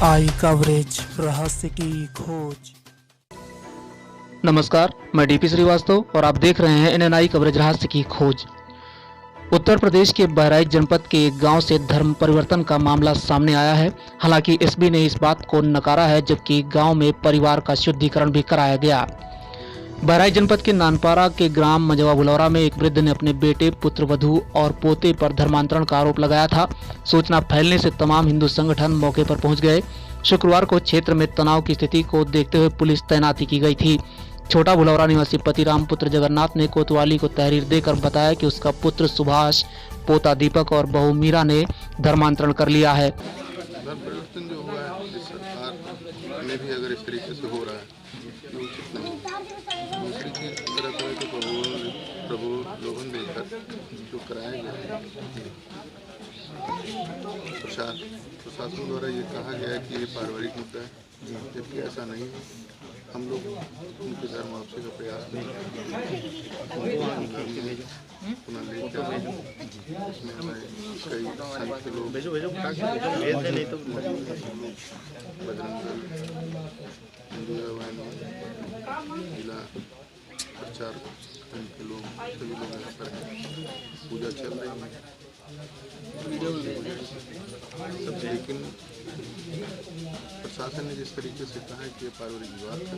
आई coverage, रहस्य की खोज। नमस्कार, मैं डीपी श्रीवास्तव और आप देख रहे हैं एनएनआई कवरेज रहस्य की खोज। उत्तर प्रदेश के बहराइच जनपद के एक गांव से धर्म परिवर्तन का मामला सामने आया है। हालांकि एसपी ने इस बात को नकारा है, जबकि गांव में परिवार का शुद्धिकरण भी कराया गया। बहराइच जनपद के नानपारा के ग्राम मजवा बुलौरा में एक वृद्ध ने अपने बेटे, पुत्र वधू और पोते पर धर्मांतरण का आरोप लगाया था। सूचना फैलने से तमाम हिंदू संगठन मौके पर पहुंच गए। शुक्रवार को क्षेत्र में तनाव की स्थिति को देखते हुए पुलिस तैनाती की गई थी। छोटा बुलौरा निवासी पतिराम पुत्र जगन्नाथ ने कोतवाली को तहरीर देकर बताया कि उसका पुत्र सुभाष, पोता दीपक और बहू मीरा ने धर्मांतरण कर लिया है। धर्म परिवर्तन जो हुआ है इस सरकार में भी अगर इस तरीके से हो रहा है तो उचित नहीं। दूसरी चीज़ तरह तरह के प्रलोभन देकर जो कराया गया है, प्रशासन द्वारा ये कहा गया है कि ये पारिवारिक मुद्दा है, जबकि ऐसा नहीं है। हम लोग उनके धर्म वापसी का प्रयास नहीं पुनः लेकर इसमें हमारे कई संत लोग बजरंग दल, हिंदू जिला प्रचार के लोग सभी लोग यहाँ पर पूजा चल रही है। लेकिन प्रशासन ने जिस तरीके से कहा है कि ये पारिवारिक विवाद है,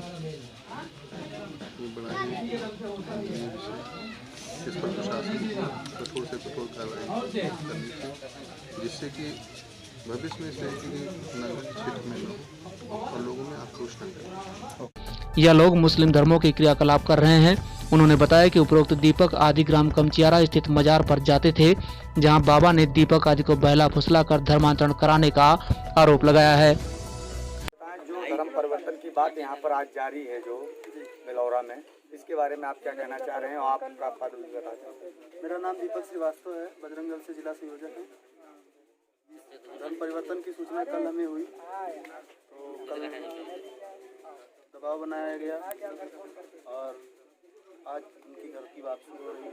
ये बड़ा ही इस पर प्रशासन कठोर से कठोर कार्रवाई करनी चाहिए, जिससे कि भविष्य में इस तरीके की नगर क्षेत्र में न हो और लोगों में आक्रोश न करें। यह लोग मुस्लिम धर्मों के क्रियाकलाप कर रहे हैं। उन्होंने बताया कि उपरोक्त दीपक आदि ग्राम कमचियारा स्थित मजार पर जाते थे, जहां बाबा ने दीपक आदि को बहला फुसला कर धर्मांतरण कराने का आरोप लगाया है। जो धर्म परिवर्तन की बात यहाँ पर आज जारी है जो बिलौरा में, इसके बारे में आप क्या कहना चाह रहे हैं और आपका पद भी बता दें। मेरा नाम दीपक श्रीवास्तव है, बजरंग दल से जिला संयोजक है। धर्म परिवर्तन की सूचना कल हमें हुई तो कल दबाव बनाया गया और आज उनकी घर की वापसी हो रही है,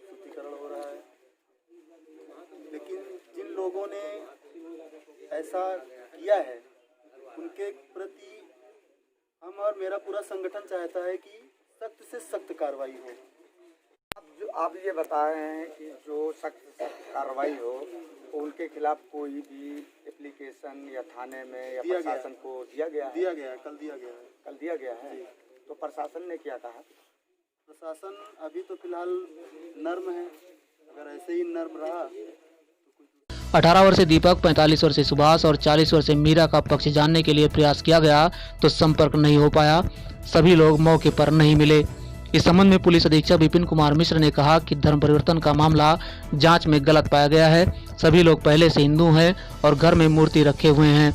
शुद्धिकरण हो रहा है। लेकिन जिन लोगों ने ऐसा किया है उनके प्रति हम और मेरा पूरा संगठन चाहता है कि सख्त से सख्त कार्रवाई हो। आप ये बता रहे हैं कि जो सख्त कार्रवाई हो, उनके खिलाफ कोई भी एप्लीकेशन या थाने में या प्रशासन को दिया गया है? कल दिया गया है। कल दिया गया है। तो प्रशासन ने क्या कहा? प्रशासन अभी तो फिलहाल नर्म है, अगर ऐसे ही नर्म रहा। 18 वर्षीय दीपक, 45 वर्षीय सुभाष और 40 वर्षीय मीरा का पक्ष जानने के लिए प्रयास किया गया तो संपर्क नहीं हो पाया। सभी लोग मौके पर नहीं मिले। इस संबंध में पुलिस अधीक्षक विपिन कुमार मिश्र ने कहा कि धर्म परिवर्तन का मामला जांच में गलत पाया गया है। सभी लोग पहले से हिंदू हैं और घर में मूर्ति रखे हुए हैं।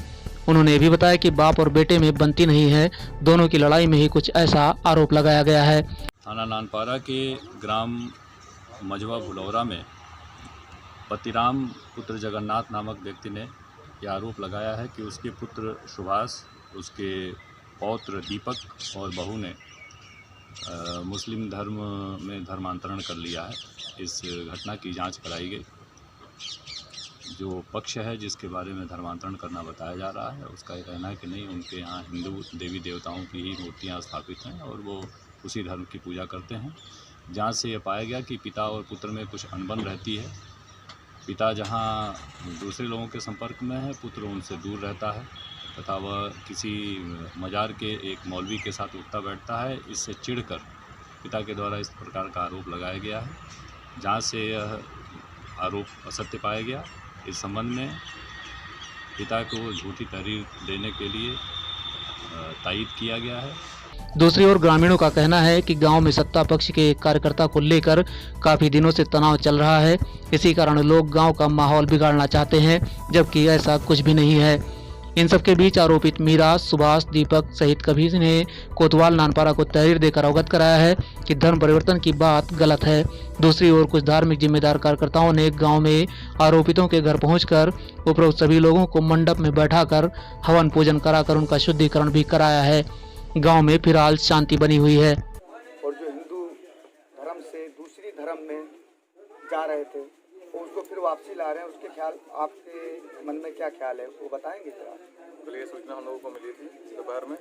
उन्होंने ये भी बताया कि बाप और बेटे में बनती नहीं है, दोनों की लड़ाई में ही कुछ ऐसा आरोप लगाया गया है। थाना नानपारा के ग्राम मजवा बुलौरा में पतिराम पुत्र जगन्नाथ नामक व्यक्ति ने यह आरोप लगाया है कि उसके पुत्र सुभाष, उसके पौत्र दीपक और बहू ने मुस्लिम धर्म में धर्मांतरण कर लिया है। इस घटना की जांच कराई गई। जो पक्ष है जिसके बारे में धर्मांतरण करना बताया जा रहा है, उसका ये कहना है कि नहीं, उनके यहाँ हिंदू देवी देवताओं की ही मूर्तियाँ स्थापित हैं और वो उसी धर्म की पूजा करते हैं। जांच से ये पाया गया कि पिता और पुत्र में कुछ अनबन रहती है। पिता जहाँ दूसरे लोगों के संपर्क में है, पुत्र उनसे दूर रहता है तथा वह किसी मजार के एक मौलवी के साथ उठता बैठता है। इससे चिढ़कर पिता के द्वारा इस प्रकार का आरोप लगाया गया है। जांच से यह आरोप असत्य पाया गया। इस संबंध में पिता को झूठी तहरीर देने के लिए तायीद किया गया है। दूसरी ओर ग्रामीणों का कहना है कि गांव में सत्ता पक्ष के एक कार्यकर्ता को लेकर काफी दिनों से तनाव चल रहा है। इसी कारण लोग गांव का माहौल बिगाड़ना चाहते हैं, जबकि ऐसा कुछ भी नहीं है। इन सबके बीच आरोपित मीरा, सुभाष, दीपक सहित कभी ने कोतवाल नानपारा को तहरीर देकर अवगत कराया है कि धर्म परिवर्तन की बात गलत है। दूसरी ओर कुछ धार्मिक जिम्मेदार कार्यकर्ताओं ने गांव में आरोपितों के घर पहुंचकर उपरोक्त सभी लोगों को मंडप में बैठाकर हवन पूजन कराकर उनका शुद्धिकरण भी कराया है। गांव में फिलहाल शांति बनी हुई है। और जो हिंदू धर्म से दूसरी धर्म में जा रहे थे, उसको फिर वापसी ला रहे हैं, उसके ख्याल आपके मन में क्या ख्याल है वो बताएंगे क्या? लिए सूचना हम लोगों को मिली थी दोपहर में।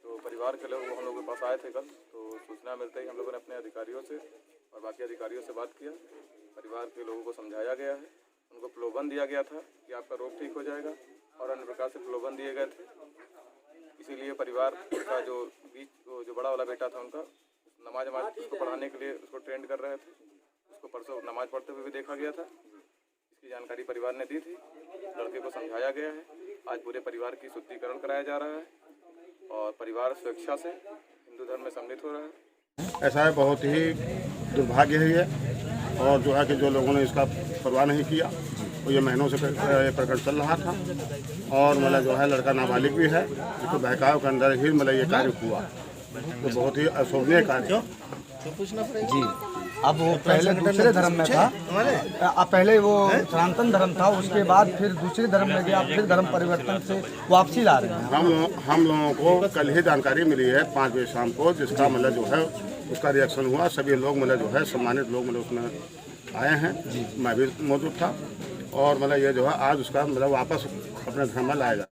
तो परिवार के लोग हम लोगों के पास आए थे कल। तो सूचना मिलते ही हम लोगों ने अपने अधिकारियों से और बाकी अधिकारियों से बात किया। परिवार के लोगों को समझाया गया है, उनको प्रलोभन दिया गया था कि आपका रोग ठीक हो जाएगा और अन्य प्रकार से प्रलोभन दिए गए थे। इसीलिए परिवार का जो बड़ा वाला बेटा था उनका नमाज उसको पढ़ाने के लिए उसको ट्रेंड कर रहे थे। उसको परसों नमाज पढ़ते हुए भी देखा गया था। इसकी जानकारी परिवार ने दी थी, लड़के को समझाया गया है। आज पूरे परिवार की शुद्धिकरण कराया जा रहा है और परिवार स्वेच्छा से हिंदू धर्म में सम्मिलित हो रहा है। ऐसा है, बहुत ही दुर्भाग्य है ये, और जो है कि जो लोगों ने इसका परवाह नहीं किया, तो ये महीनों से ये प्रकरण चल रहा था। और मतलब जो है लड़का नाबालिग भी है, जिसको बहकाव के अंदर ही मतलब ये कार्य हुआ, तो बहुत ही अशोभनीय कार्य। जी, अब वो पहले दूसरे धर्म में था, अब पहले वो सनातन धर्म था, उसके बाद फिर दूसरे धर्म में गया, फिर धर्म परिवर्तन से वापसी ला रहे हैं। हम लोगों को कल ही जानकारी मिली है 5 बजे शाम को, जिसका मतलब जो है उसका रिएक्शन हुआ। सभी लोग मतलब जो है सम्मानित लोग मतलब उसमें आए हैं, मैं भी मौजूद था। और मतलब ये जो है आज उसका मतलब वापस अपने धर्म में लाया जाए।